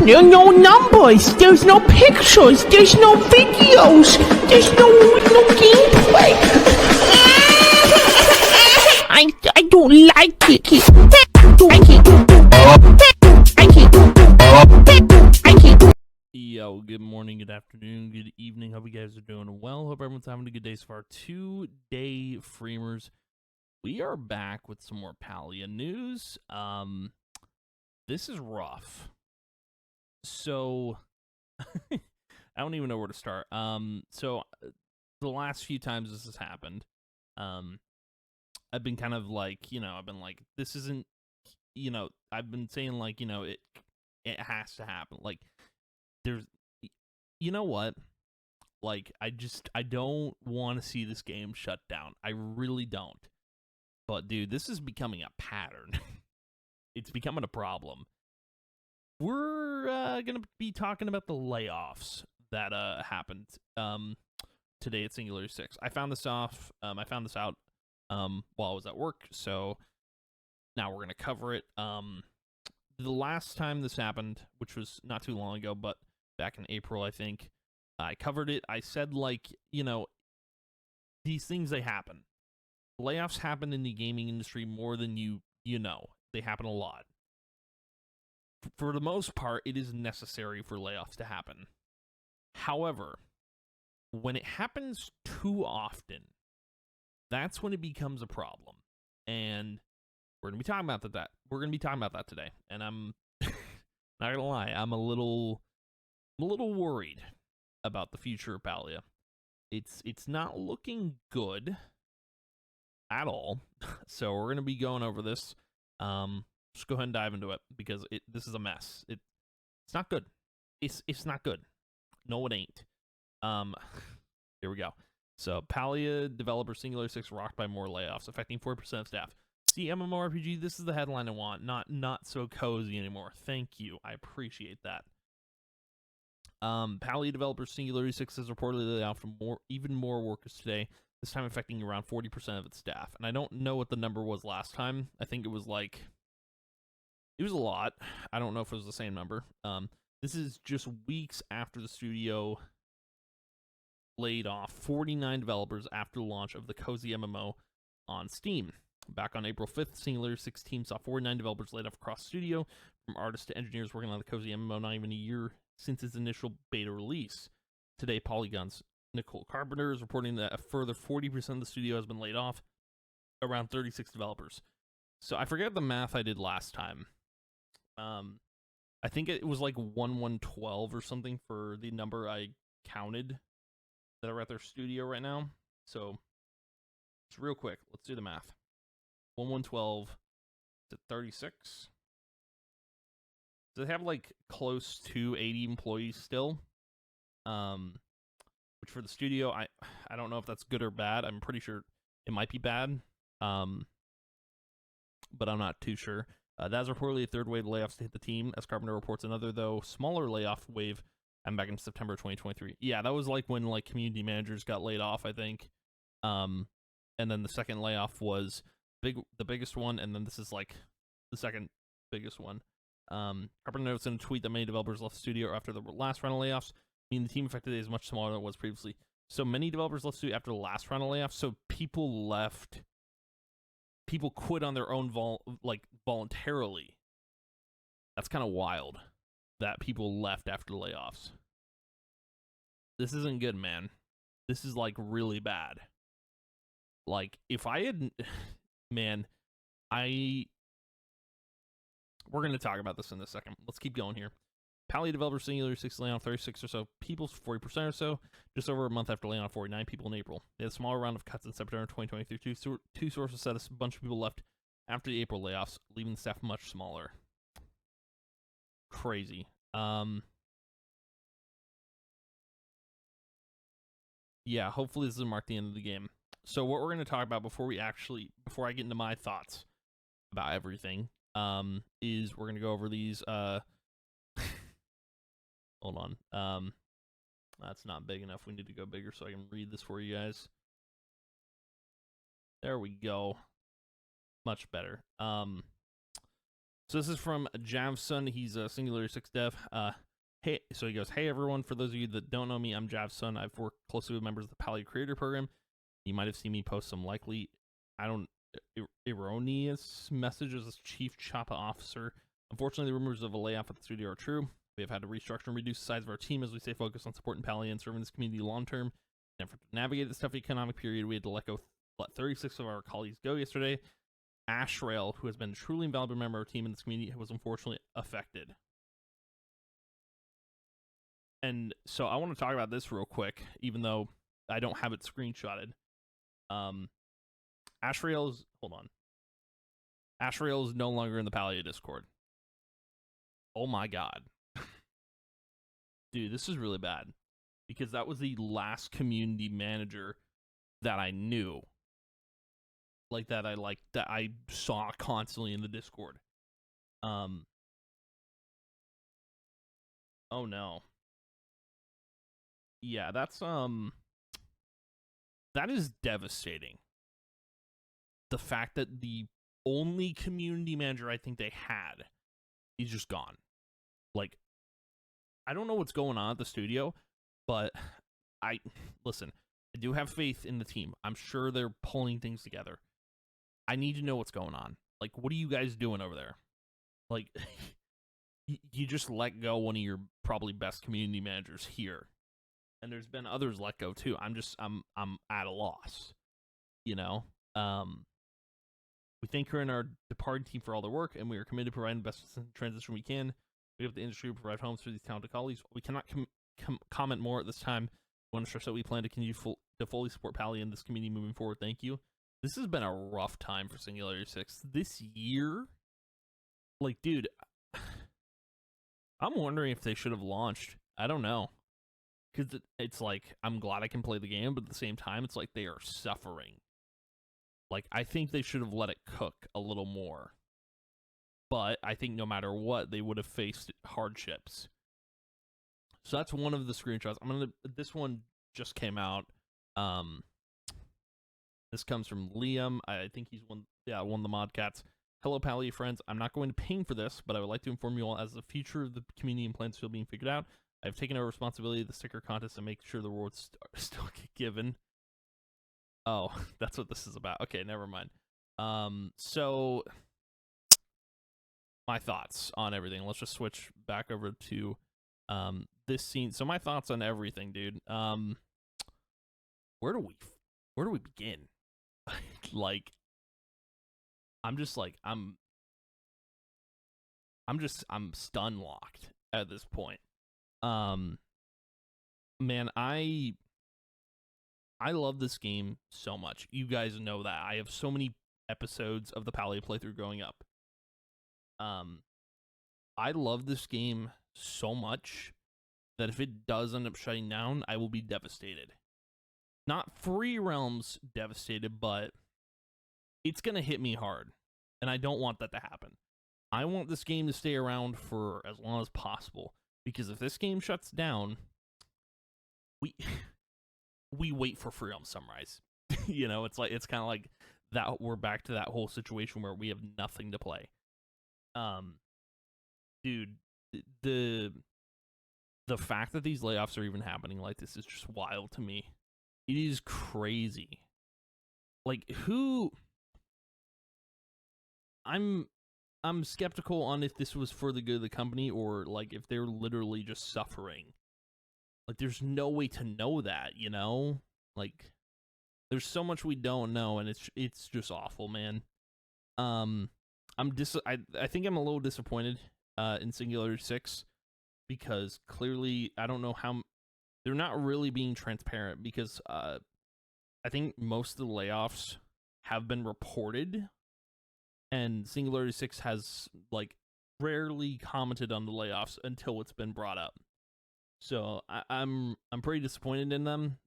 no numbers, there's no pictures, there's no videos, there's no gameplay. I don't like it. Yo, good morning, good afternoon, good evening. Hope you guys are doing well. Hope everyone's having a good day so far. 2-day Freemers. We are back with some more Palia news. This is rough. So I don't even know where to start. So the last few times this has happened, I've been kind of like, I've been like, this isn't, I've been saying like, it has to happen. Like, there's, you know what? Like, I don't want to see this game shut down. I really don't. But dude, this is becoming a pattern. It's becoming a problem. We're gonna be talking about the layoffs that happened today at Singularity 6. I found this out while I was at work, so now we're gonna cover it. The last time this happened, which was not too long ago, but back in April, I think, I covered it. I said, like, these things, they happen. Layoffs happen in the gaming industry more than you know. They happen a lot. For the most part, it is necessary for layoffs to happen. However, when it happens too often, that's when it becomes a problem. And we're going to be talking about that. We're going to be talking about that today. And I'm not going to lie, I'm a little worried about the future of Palia. It's not looking good at all. So we're going to be going over this. Just go ahead and dive into it because this is a mess. It's not good. It's not good. No, it ain't. Here we go. So Palia developer Singularity 6 rocked by more layoffs, affecting 40% of staff. See, MMORPG, this is the headline I want. Not so cozy anymore. Thank you. I appreciate that. Palia developer Singularity 6 has reportedly laid off even more workers today, this time affecting around 40% of its staff. And I don't know what the number was last time. I think it was a lot. I don't know if it was the same number. This is just weeks after the studio laid off 49 developers after the launch of the Cozy MMO on Steam. Back on April 5th, Singularity 6 team saw 49 developers laid off across the studio, from artists to engineers working on the Cozy MMO not even a year since its initial beta release. Today, Polygon's Nicole Carpenter is reporting that a further 40% of the studio has been laid off, around 36 developers. So I forget the math I did last time. I think it was like 1112 or something for the number I counted that are at their studio right now. So it's real quick. Let's do the math. 1112 to 36. So they have like close to 80 employees still. Which for the studio, I don't know if that's good or bad. I'm pretty sure it might be bad. But I'm not too sure. That is reportedly a third wave of layoffs to hit the team, as Carpenter reports another, though, smaller layoff wave back in September 2023. Yeah, that was like when like community managers got laid off, I think. And then the second layoff was the biggest one, and then this is like the second biggest one. Carpenter notes in a tweet that many developers left the studio after the last round of layoffs, meaning the team affected is much smaller than it was previously. So many developers left the studio after the last round of layoffs, so people left. People quit on their own voluntarily. That's kind of wild that people left after the layoffs. This isn't good, man. This is like really bad. Like if I had, man, we're going to talk about this in a second. Let's keep going here. Palia developer Singularity 6 laying off 36 or so people, 40% or so, just over a month after laying off 49 people in April. They had a smaller round of cuts in September 2023. Two sources said a bunch of people left after the April layoffs, leaving the staff much smaller. Crazy. Yeah, hopefully this doesn't mark the end of the game. So what we're going to talk about before I get into my thoughts about everything, is we're going to go over these, hold on. That's not big enough. We need to go bigger so I can read this for you guys. There we go. Much better. So this is from Javson. He's a Singularity 6 dev. Hey, so he goes, hey everyone, for those of you that don't know me, I'm Javson. I've worked closely with members of the Palia Creator Program. You might have seen me post some likely, erroneous messages as Chief Choppa Officer. Unfortunately, the rumors of a layoff at the studio are true. We have had to restructure and reduce the size of our team as we stay focused on supporting Palia and serving this community long term. And for to navigate this tough economic period, we had to let 36 of our colleagues go yesterday. Ashrail, who has been a truly invaluable member of our team in this community, was unfortunately affected. And so I want to talk about this real quick, even though I don't have it screenshotted. Ashrail is no longer in the Palia Discord. Oh my god. Dude, this is really bad. Because that was the last community manager that I knew. That I saw constantly in the Discord. Oh no. Yeah, that is devastating. The fact that the only community manager I think they had is just gone. Like, I don't know what's going on at the studio, but listen, I do have faith in the team. I'm sure they're pulling things together. I need to know what's going on. Like, what are you guys doing over there? Like, you just let go one of your probably best community managers here. And there's been others let go too. I'm at a loss, you know? We thank her and our departing team for all their work, and we are committed to providing the best transition we can. We have the industry to provide homes for these talented colleagues. We cannot comment more at this time. We want to stress that we plan to continue to fully support Palia and this community moving forward. Thank you. This has been a rough time for Singularity 6. This year, like, dude, I'm wondering if they should have launched. I don't know. Because it's like, I'm glad I can play the game, but at the same time, it's like they are suffering. Like, I think they should have let it cook a little more. But I think no matter what, they would have faced hardships. So that's one of the screenshots. This one just came out. This comes from Liam. I think he's one of the modcats. Hello, Palia friends. I'm not going to ping for this, but I would like to inform you all as the future of the community and plans still being figured out. I've taken over responsibility of the sticker contest and make sure the rewards still get given. Oh, that's what this is about. Okay, never mind. So my thoughts on everything. Let's just switch back over to this scene. So my thoughts on everything, dude. Where do we begin? Like, I'm stun locked at this point. Man, I love this game so much. You guys know that. I have so many episodes of the Palia playthrough growing up. I love this game so much that if it does end up shutting down, I will be devastated. Not Free Realms devastated, but it's going to hit me hard. And I don't want that to happen. I want this game to stay around for as long as possible. Because if this game shuts down, we wait for Free Realms Sunrise. You know, it's kind of like that. We're back to that whole situation where we have nothing to play. Dude, the fact that these layoffs are even happening like this is just wild to me. It is crazy. Like, I'm skeptical on if this was for the good of the company or like if they're literally just suffering. Like, there's no way to know that, you know? Like, there's so much we don't know, and it's just awful, man. I think I'm a little disappointed in Singularity 6 because clearly I don't know how they're not really being transparent because I think most of the layoffs have been reported, and Singularity 6 has like rarely commented on the layoffs until it's been brought up. So I'm pretty disappointed in them.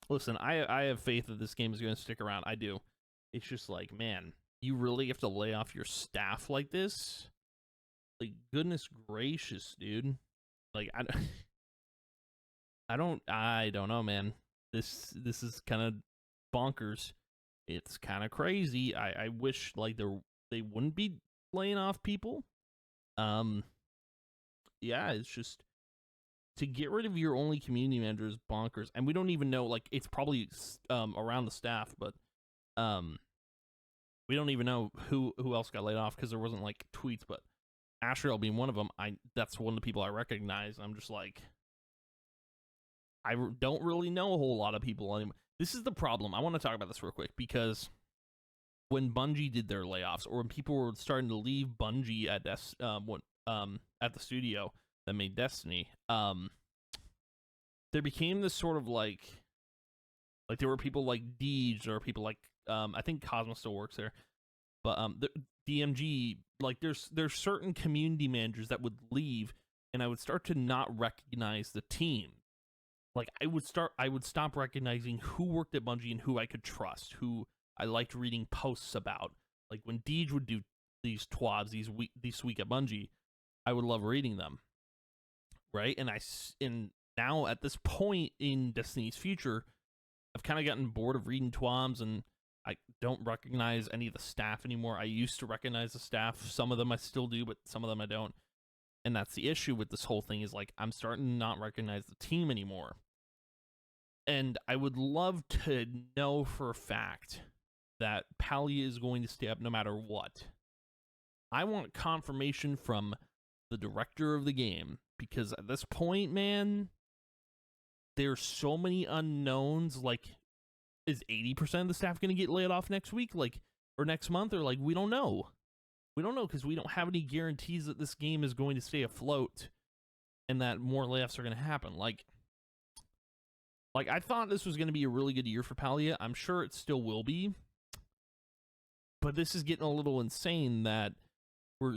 Listen, I have faith that this game is going to stick around. I do. It's just like, man, you really have to lay off your staff like this? Like, goodness gracious, dude. Like, I don't know, man. This is kind of bonkers. It's kind of crazy. I wish like they wouldn't be laying off people. Yeah, it's just to get rid of your only community manager is bonkers, and we don't even know. Like, it's probably around the staff, but we don't even know who else got laid off because there wasn't like tweets. But Asriel being one of them, that's one of the people I recognize. I'm just like, don't really know a whole lot of people anymore. This is the problem. I want to talk about this real quick because when Bungie did their layoffs, or when people were starting to leave Bungie at the studio that made Destiny, there became this sort of like there were people like Deej, or people like I think Cosmo still works there, but the DMG, like there's certain community managers that would leave, and I would start to not recognize the team. Like I would stop recognizing who worked at Bungie and who I could trust, who I liked reading posts about. Like when Deej would do these twabs, these week at Bungie, I would love reading them, right? And now at this point in Destiny's future, I've kind of gotten bored of reading twabs, and I don't recognize any of the staff anymore. I used to recognize the staff. Some of them I still do, but some of them I don't. And that's the issue with this whole thing, is like I'm starting to not recognize the team anymore. And I would love to know for a fact that Palia is going to stay up no matter what. I want confirmation from the director of the game, because at this point, man, there's so many unknowns. Like, is 80% of the staff going to get laid off next week, like, or next month, or like, we don't know. We don't know because we don't have any guarantees that this game is going to stay afloat and that more layoffs are going to happen. Like I thought this was going to be a really good year for Palia. I'm sure it still will be. But this is getting a little insane that we're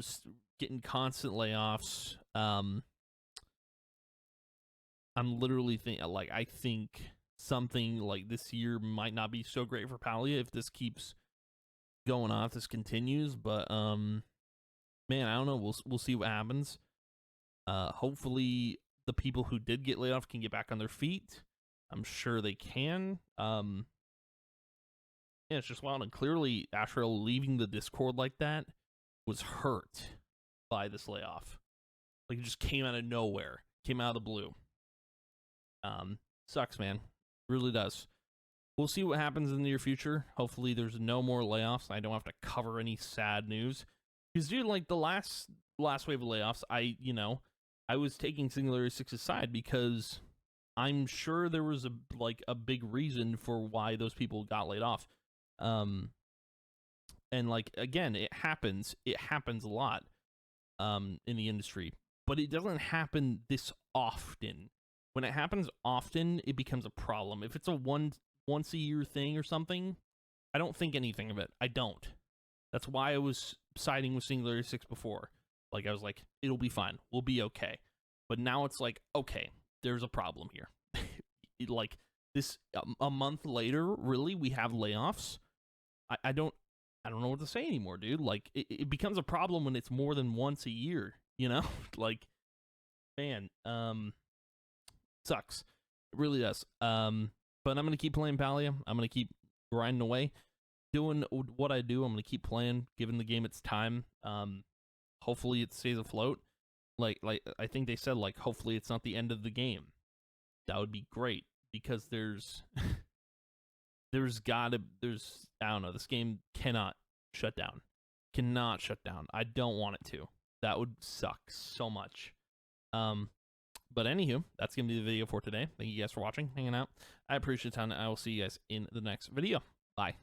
getting constant layoffs. I'm literally I think something like this year might not be so great for Palia if this keeps going on, if this continues. But man, I don't know. We'll see what happens. Hopefully the people who did get laid off can get back on their feet. I'm sure they can. Yeah, it's just wild. And clearly Asriel leaving the Discord like that was hurt by this layoff. Like, it just came out of nowhere, came out of the blue. Sucks, man. Really does. We'll see what happens in the near future. Hopefully there's no more layoffs. I don't have to cover any sad news. Because, dude, like, the last wave of layoffs, I was taking Singularity 6's side because I'm sure there was a big reason for why those people got laid off. And, like, again, it happens a lot in the industry, but it doesn't happen this often. When it happens often, it becomes a problem. If it's a once a year thing or something, I don't think anything of it. I don't. That's why I was siding with Singularity 6 before. Like, I was like, it'll be fine. We'll be okay. But now it's like, okay, there's a problem here. Like, this, a month later, really, we have layoffs? I don't know what to say anymore, dude. Like, it becomes a problem when it's more than once a year, you know? Like, man, sucks. It really does. But I'm going to keep playing Palia. I'm going to keep grinding away, doing what I do. I'm going to keep playing, giving the game its time. Hopefully it stays afloat. Like I think they said, like, hopefully it's not the end of the game. That would be great, because there's I don't know, this game cannot shut down. Cannot shut down. I don't want it to. That would suck so much. But anywho, that's going to be the video for today. Thank you guys for watching, hanging out. I appreciate the time. I will see you guys in the next video. Bye.